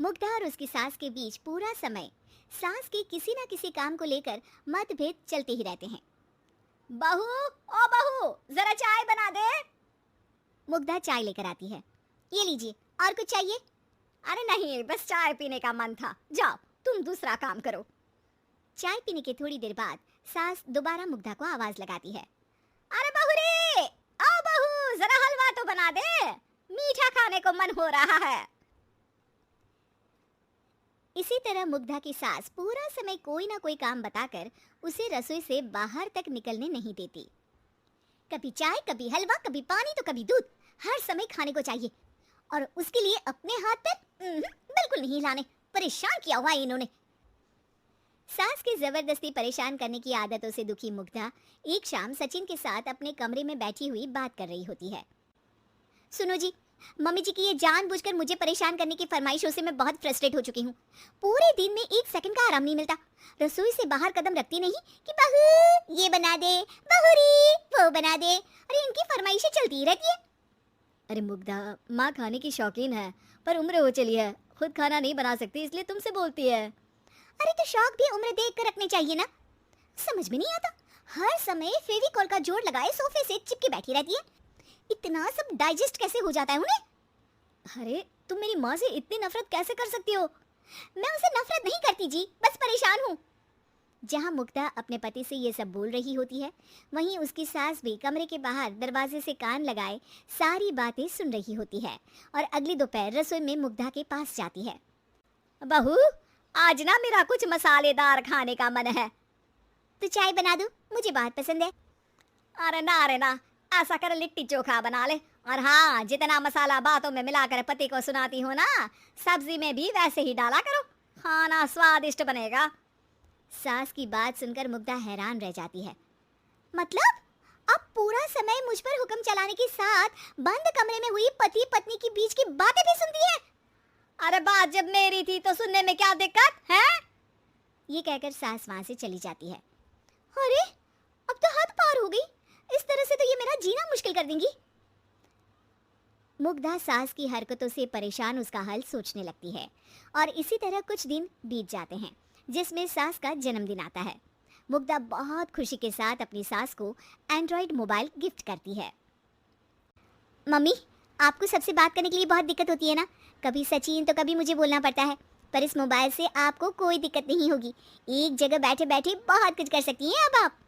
मुग्धा और उसकी सास के बीच पूरा समय सास के किसी ना किसी काम को लेकर मतभेद चलते ही रहते हैं। बहू, ओ बहू, जरा चाय बना दे। मुग्धा चाय लेकर आती है। ये लीजिए, और कुछ चाहिए? अरे नहीं, बस चाय पीने का मन था, जाओ तुम दूसरा काम करो। चाय पीने के थोड़ी देर बाद सास दोबारा मुग्धा को आवाज लगाती है। अरे बहू रे, आओ बहू, जरा हलवा तो बना दे, मीठा खाने को मन हो रहा है। इसी तरह मुग्धा की सास पूरा समय कोई ना कोई काम बताकर उसे रसोई से बाहर तक निकलने नहीं देती। कभी चाय, कभी हलवा, कभी पानी तो कभी दूध, हर समय खाने को चाहिए, और उसके लिए अपने हाथ पर बिल्कुल नहीं हिलाने। परेशान किया हुआ है इन्होंने। सास के जबरदस्ती परेशान करने की आदतों से दुखी मुग्धा एक शाम सचिन के साथ अपने कमरे में बैठी हुई बात कर रही होती है। सुनो जी, मम्मी जी की ये जानबूझकर मुझे परेशान करने की फरमाइशों से मैं बहुत फ्रस्ट्रेट हो चुकी हूँ। पूरे दिन में एक सेकंड का आराम नहीं मिलता। रसोई से बाहर कदम रखती नहीं कि बहू ये बना दे, बहू री वो बना दे। अरे इनकी फरमाइशें चलती ही रहती है। अरे मुग्धा, माँ खाने की शौकीन है, पर उम्र हो चली है, खुद खाना नहीं बना सकती, इसलिए तुमसे बोलती है। अरे तो शौक भी उम्र देख कर रखने चाहिए ना। समझ में नहीं आता, हर समय फेविकॉल का जोड़ लगाए सोफे से चिपके बैठी रहती है। इतना सब डाइजेस्ट कैसे हो जाता है उन्हें? अरे तुम मेरी माँ से इतनी नफरत कैसे कर सकती हो? मैं उनसे नफरत नहीं करती जी, बस परेशान हूँ। जहाँ मुग्धा अपने पति से ये सब बोल रही होती है, वहीं उसकी सास भी कमरे के बाहर दरवाजे से कान लगाए सारी बातें सुन रही होती है और अगली दोपहर रसोई में मुग्धा के पास जाती है। बहू, आज ना मेरा कुछ मसालेदार खाने का मन है, तो चाय बना दो, मुझे बहुत पसंद है। अरे ना, ऐसा कर लिट्टी चोखा बना ले, और हाँ, जितना मसाला बातों में मिलाकर पति को सुनाती हो ना, सब्जी में भी वैसे ही डाला करो, खाना स्वादिष्ट बनेगा। सास की बात सुनकर मुग्धा हैरान रह जाती है। मतलब अब पूरा समय मुझ पर हुक्म चलाने के साथ बंद कमरे में हुई पति पत्नी के बीच की बातें भी सुनती है? अरे बात जब मेरी थी तो सुनने में क्या दिक्कत है? ये कहकर सास वहां से चली जाती है। अरे अब तो हद पार हो गई, इस तरह से तो ये मेरा जीना मुश्किल कर देंगी। मुग्धा सास की हरकतों से परेशान उसका हल सोचने लगती है और इसी तरह कुछ दिन बीत जाते हैं, जिसमें सास का जन्मदिन आता है। मुग्धा बहुत खुशी के साथ अपनी सास को एंड्रॉइड मोबाइल गिफ्ट करती है। मम्मी, आपको सबसे बात करने के लिए बहुत दिक्कत होती है ना, कभी सचिन तो कभी मुझे बोलना पड़ता है, पर इस मोबाइल से आपको कोई दिक्कत नहीं होगी। एक जगह बैठे बैठे बहुत कुछ कर सकती हैं अब आप।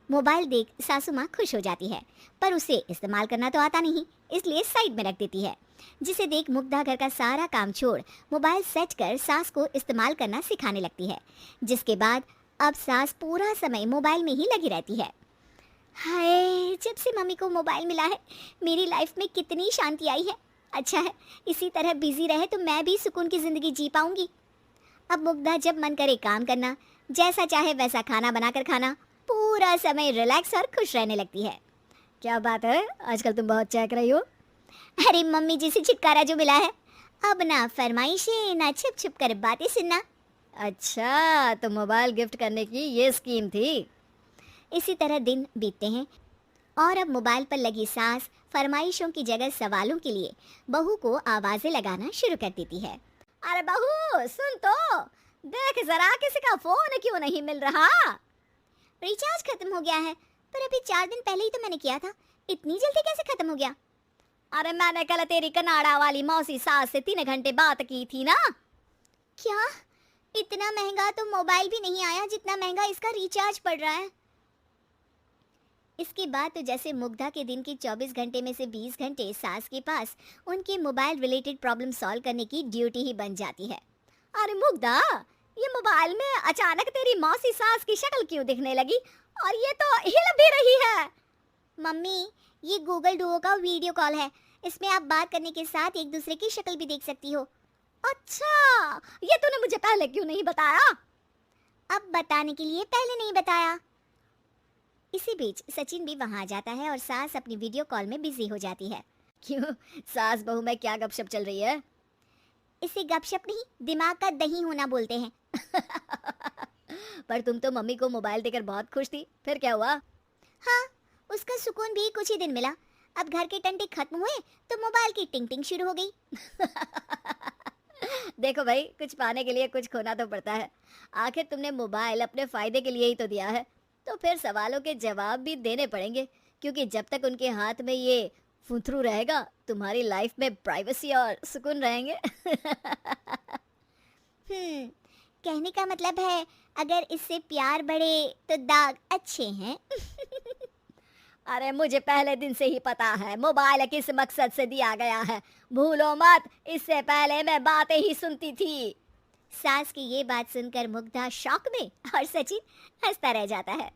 मोबाइल देख सासू माँ खुश हो जाती है, पर उसे इस्तेमाल करना तो आता नहीं, इसलिए साइड में रख देती है। जिसे देख मुग्धा घर का सारा काम छोड़ मोबाइल सेट कर सास को इस्तेमाल करना सिखाने लगती है, जिसके बाद अब सास पूरा समय मोबाइल में ही लगी रहती है। हाय, जब से मम्मी को मोबाइल मिला है मेरी लाइफ में कितनी शांति आई है। अच्छा है, इसी तरह बिजी रहे तो मैं भी सुकून की जिंदगी जी पाऊंगी। अब मुग्धा जब मन करे काम करना, जैसा चाहे वैसा खाना बनाकर खाना, पूरा समय रिलैक्स और खुश रहने लगती है। क्या बात है, आजकल तुम बहुत चहक रही हो। अरे मम्मी जी से छुटकारा जो मिला है, अब ना फरमाइशें ना छुप छुप कर बातें सुनना। अच्छा, तो मोबाइल गिफ्ट करने की ये स्कीम थी। इसी तरह दिन बीतते हैं और अब मोबाइल पर लगी सास फरमाइशों की जगह सवालों के लिए बहू को आवाजें लगाना शुरू कर देती है। अरे बहू सुन तो, देख जरा किसी का फोन क्यों नहीं मिल रहा? रिचार्ज खत्म हो गया है, पर अभी 4 दिन पहले ही तो मैंने किया था, इतनी जल्दी कैसे खत्म हो गया? अरे मैंने कल तेरी कनाडा वाली मौसी सास से 3 घंटे बात की थी ना। क्या? इतना महंगा तो मोबाइल भी नहीं आया जितना महंगा इसका रिचार्ज पड़ रहा है। इसके बाद तो जैसे मुग्धा के दिन के 24 घंटे में से 20 घंटे सास के पास उनके मोबाइल रिलेटेड प्रॉब्लम सॉल्व करने की ड्यूटी ही बन जाती है। अरे मुग्धा, ये मोबाइल में अचानक तेरी मौसी सास की शक्ल क्यों दिखने लगी, और ये तो हिल भी रही है? मम्मी, ये गूगल डुओ का वीडियो कॉल है, इसमें आप बात करने के साथ एक दूसरे की शक्ल भी देख सकती हो। अच्छा, ये तूने मुझे पहले क्यों नहीं बताया? अब बताने के लिए पहले नहीं बताया। इसी बीच सचिन भी वहां आ जाता है और सास अपनी वीडियो कॉल में बिजी हो जाती है। क्यों, सास बहू में क्या गपशप चल रही है? इसे गपशप नहीं, दिमाग का दही होना बोलते हैं। पर तुम तो मम्मी को मोबाइल देकर बहुत खुश थी, फिर क्या हुआ? हाँ, उसका सुकून भी कुछ ही दिन मिला। अब घर के टंटे खत्म हुए तो मोबाइल की टिंग टिंग शुरू हो गई। देखो भाई, कुछ पाने के लिए कुछ खोना तो पड़ता है। आखिर तुमने मोबाइल अपने फायदे के लिए ही तो दिया है, तो फिर सवालों के जवाब भी देने पड़ेंगे, क्योंकि जब तक उनके हाथ में ये फुंथरू रहेगा, तुम्हारी लाइफ में प्राइवेसी और सुकून रहेंगे। कहने का मतलब है, अगर इससे प्यार बढ़े तो दाग अच्छे हैं। अरे मुझे पहले दिन से ही पता है मोबाइल किस मकसद से दिया गया है। भूलो मत, इससे पहले मैं बातें ही सुनती थी। सास की ये बात सुनकर मुग्धा शॉक में और सचिन हंसता रह जाता है।